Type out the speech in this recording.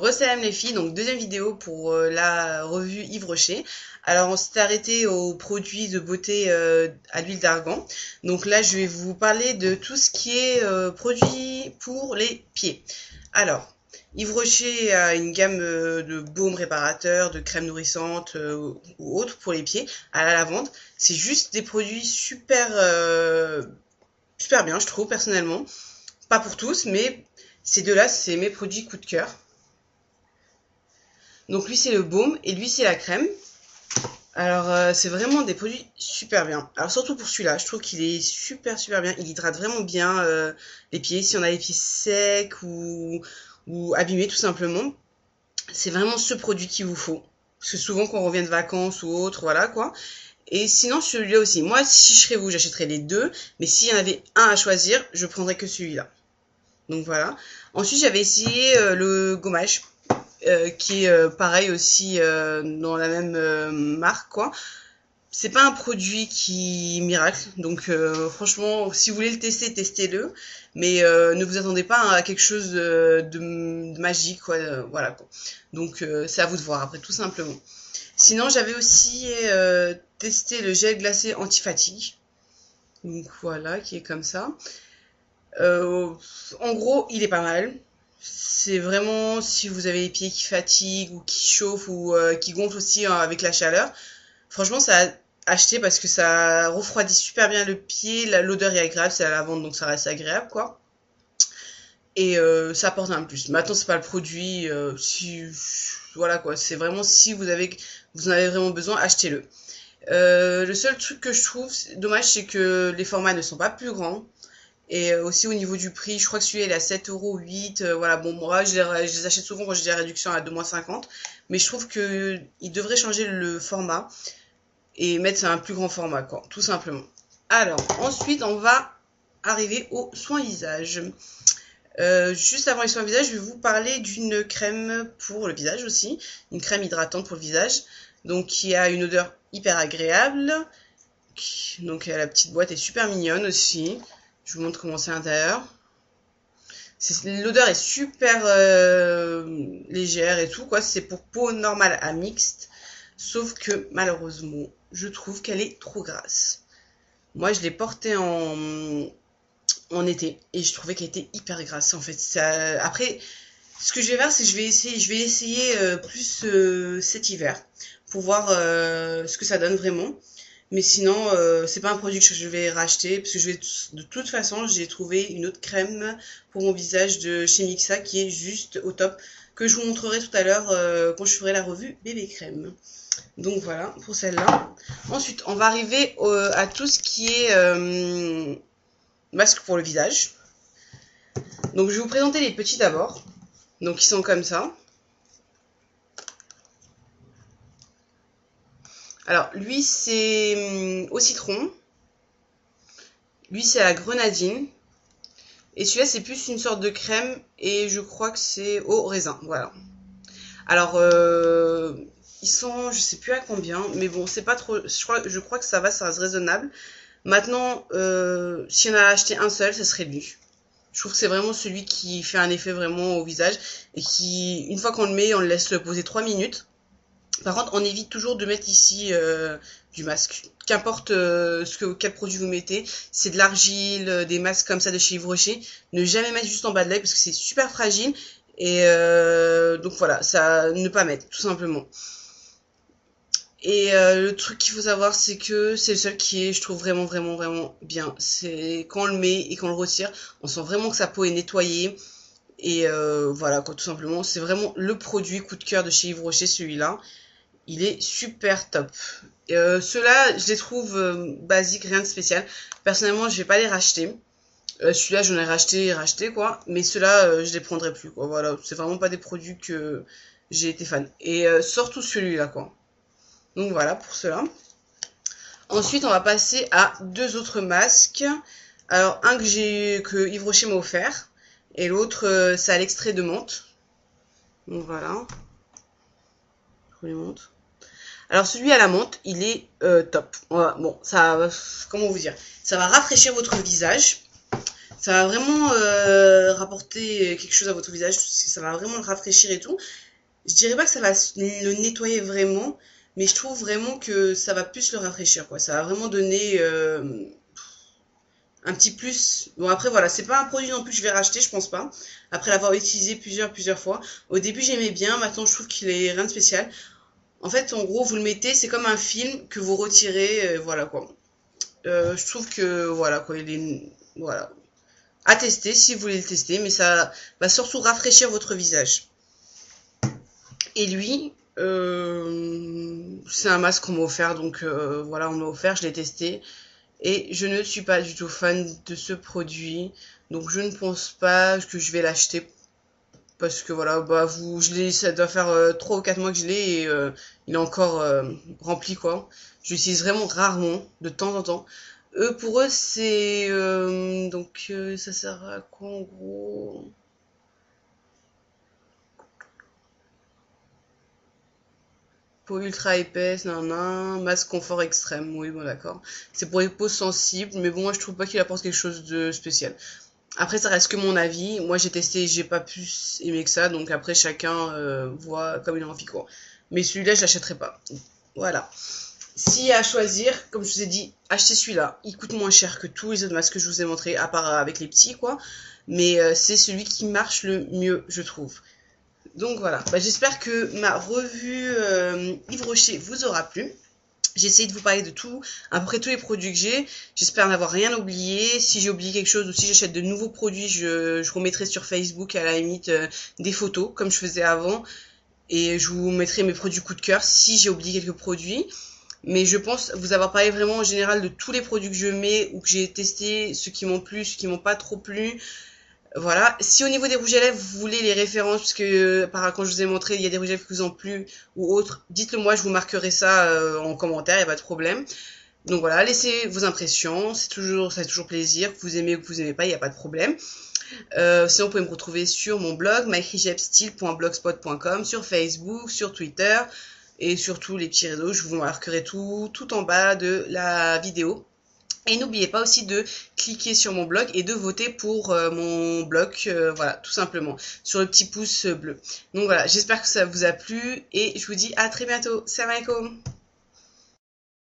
Salam les filles, donc deuxième vidéo pour la revue Yves Rocher. Alors on s'est arrêté aux produits de beauté à l'huile d'argan. Donc là je vais vous parler de tout ce qui est produits pour les pieds. Alors Yves Rocher a une gamme de baumes réparateurs, de crèmes nourrissantes ou autres pour les pieds à la lavande. C'est juste des produits super bien je trouve personnellement. Pas pour tous mais ces deux-là c'est mes produits coup de cœur. Donc lui c'est le baume et lui c'est la crème. Alors c'est vraiment des produits super bien. Alors surtout pour celui-là, je trouve qu'il est super bien. Il hydrate vraiment bien les pieds. Si on a les pieds secs ou abîmés tout simplement, c'est vraiment ce produit qu'il vous faut. Parce que souvent quand on revient de vacances ou autre, voilà quoi. Et sinon celui-là aussi. Moi si je serais vous, j'achèterais les deux. Mais s'il y en avait un à choisir, je prendrais que celui-là. Donc voilà. Ensuite j'avais essayé le gommage. Qui est pareil aussi dans la même marque quoi. C'est pas un produit qui miracle, donc franchement si vous voulez le tester, testez-le, mais ne vous attendez pas à quelque chose de magique quoi, voilà quoi. Donc c'est à vous de voir après tout simplement. Sinon j'avais aussi testé le gel glacé anti-fatigue, donc voilà qui est comme ça. En gros il est pas mal. C'est vraiment si vous avez les pieds qui fatiguent ou qui chauffent ou qui gonflent aussi avec la chaleur. Franchement, ça a acheté parce que ça refroidit super bien le pied. L'odeur est agréable, c'est à la lavande donc ça reste agréable quoi. Et ça apporte un plus. Maintenant, c'est pas le produit. Si voilà quoi, c'est vraiment si vous en avez vraiment besoin, achetez-le. Le seul truc que je trouve dommage, c'est que les formats ne sont pas plus grands. Et aussi au niveau du prix, je crois que celui-là il est à 7,08 €. Voilà, bon, moi je les achète souvent quand j'ai des réductions à 2,50 €. Mais je trouve que il devrait changer le format et mettre un plus grand format, quoi, tout simplement. Alors, ensuite, on va arriver aux soins visage. Juste avant les soins visage, je vais vous parler d'une crème pour le visage aussi. Une crème hydratante pour le visage. Donc, qui a une odeur hyper agréable. Donc, la petite boîte est super mignonne aussi. Je vous montre comment c'est à l'intérieur. L'odeur est super légère et tout, quoi. C'est pour peau normale à mixte. Sauf que, malheureusement, je trouve qu'elle est trop grasse. Moi, je l'ai portée en été et je trouvais qu'elle était hyper grasse, en fait. Après, ce que je vais faire, c'est que je vais essayer plus cet hiver pour voir ce que ça donne vraiment. Mais sinon, c'est pas un produit que je vais racheter parce que de toute façon, j'ai trouvé une autre crème pour mon visage de chez Mixa qui est juste au top, que je vous montrerai tout à l'heure quand je ferai la revue bébé crème. Donc voilà pour celle-là. Ensuite, on va arriver à tout ce qui est masque pour le visage. Donc je vais vous présenter les petits d'abord. Donc ils sont comme ça. Alors, lui, c'est au citron. Lui, c'est à la grenadine. Et celui-là, c'est plus une sorte de crème. Et je crois que c'est au raisin. Voilà. Alors, ils sont, je sais plus à combien. Mais bon, c'est pas trop. Je crois que ça reste raisonnable. Maintenant, si on a acheté un seul, ça serait lui. Je trouve que c'est vraiment celui qui fait un effet vraiment au visage. Et qui, une fois qu'on le met, on le laisse le poser 3 minutes. Par contre, on évite toujours de mettre ici du masque. Qu'importe quel produit vous mettez, c'est de l'argile, des masques comme ça de chez Yves Rocher. Ne jamais mettre juste en bas de l'œil parce que c'est super fragile. Et donc voilà, ça ne pas mettre, tout simplement. Et le truc qu'il faut savoir, c'est que c'est le seul qui est, je trouve, vraiment bien. C'est quand on le met et qu'on le retire, on sent vraiment que sa peau est nettoyée. Et voilà, quoi, tout simplement. C'est vraiment le produit coup de cœur de chez Yves Rocher, celui-là. Il est super top. Ceux-là, je les trouve basiques, rien de spécial. Personnellement, je vais pas les racheter. Celui-là, j'en ai racheté quoi. Mais ceux-là, je les prendrai plus quoi. Voilà, c'est vraiment pas des produits que j'ai été fan. Et surtout celui-là quoi. Donc voilà pour cela. Ensuite, on va passer à deux autres masques. Alors un que Yves Rocher m'a offert et l'autre c'est à l'extrait de menthe. Donc voilà. Je vous les montre. Alors celui à la menthe, il est top. Bon, ça, comment vous dire, ça va rafraîchir votre visage. Ça va vraiment rapporter quelque chose à votre visage, ça va vraiment le rafraîchir et tout. Je dirais pas que ça va le nettoyer vraiment, mais je trouve vraiment que ça va plus le rafraîchir, quoi. Ça va vraiment donner un petit plus. Bon, après, voilà, c'est pas un produit non plus que je vais racheter, je pense pas. Après l'avoir utilisé plusieurs fois. Au début, j'aimais bien, maintenant, je trouve qu'il est rien de spécial. En fait, en gros, vous le mettez, c'est comme un film que vous retirez, voilà quoi. Je trouve que, voilà quoi, il est. Voilà. À tester si vous voulez le tester, mais ça va surtout rafraîchir votre visage. Et lui, c'est un masque qu'on m'a offert, donc voilà, on m'a offert, je l'ai testé. Et je ne suis pas du tout fan de ce produit, donc je ne pense pas que je vais l'acheter. Parce que voilà, bah ça doit faire 3 ou 4 mois que je l'ai et il est encore rempli quoi. Je l'utilise vraiment rarement, de temps en temps. Pour eux, c'est ça sert à quoi en gros? Peau ultra épaisse, nan, masque confort extrême, oui, bon d'accord. C'est pour les peaux sensibles, mais bon, moi je trouve pas qu'il apporte quelque chose de spécial. Après, ça reste que mon avis. Moi j'ai testé et j'ai pas plus aimé que ça, donc après chacun voit comme il a envie quoi. Mais celui-là, je l'achèterai pas. Voilà. Si à choisir, comme je vous ai dit, achetez celui-là. Il coûte moins cher que tous les autres masques que je vous ai montré, à part avec les petits quoi. Mais c'est celui qui marche le mieux, je trouve. Donc voilà, bah, j'espère que ma revue Yves Rocher vous aura plu. J'ai essayé de vous parler de tout, à peu près tous les produits que j'ai. J'espère n'avoir rien oublié. Si j'ai oublié quelque chose ou si j'achète de nouveaux produits, je remettrai sur Facebook à la limite des photos, comme je faisais avant. Et je vous mettrai mes produits coup de cœur si j'ai oublié quelques produits. Mais je pense vous avoir parlé vraiment en général de tous les produits que je mets ou que j'ai testés, ceux qui m'ont plu, ceux qui m'ont pas trop plu. Voilà. Si au niveau des rouges à lèvres, vous voulez les références, parce que quand je vous ai montré, il y a des rouges à lèvres qui vous ont plu ou autres, dites-le moi, je vous marquerai ça en commentaire, il n'y a pas de problème. Donc voilà, laissez vos impressions, ça fait toujours plaisir, que vous aimez ou que vous aimez pas, il n'y a pas de problème. Sinon, vous pouvez me retrouver sur mon blog, myhijabstyle.blogspot.com, sur Facebook, sur Twitter et sur tous les petits réseaux. Je vous marquerai tout en bas de la vidéo. Et n'oubliez pas aussi de cliquer sur mon blog et de voter pour mon blog, voilà, tout simplement, sur le petit pouce bleu. Donc voilà, j'espère que ça vous a plu et je vous dis à très bientôt. Salam alaikum.